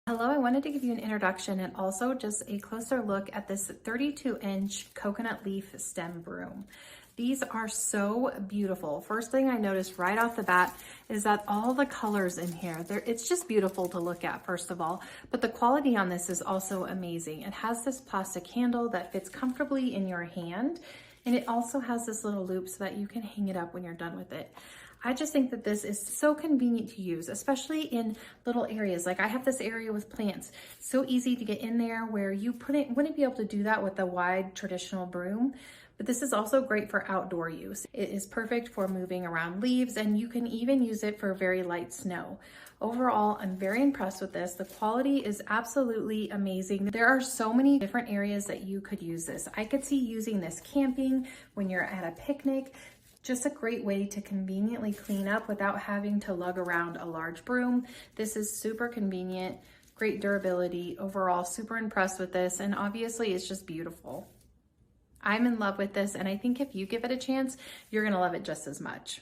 Hello, I wanted to give you an introduction and also just a closer look at this 32-inch coconut leaf stem broom. These are so beautiful. First thing I noticed right off the bat is that all the colors in here, it's just beautiful to look at, first of all, but the quality on this is also amazing. It has this plastic handle that fits comfortably in your hand, and it also has this little loop so that you can hang it up when you're done with it. I just think that this is so convenient to use, especially in little areas. Like I have this area with plants, so easy to get in there where you wouldn't be able to do that with a wide traditional broom. But this is also great for outdoor use. It is perfect for moving around leaves, and you can even use it for very light snow. Overall, I'm very impressed with this. The quality is absolutely amazing. There are so many different areas that you could use this. I could see using this camping, when you're at a picnic. Just a great way to conveniently clean up without having to lug around a large broom. This is super convenient, great durability. Overall, super impressed with this, and obviously it's just beautiful. I'm in love with this, and I think if you give it a chance, you're gonna love it just as much.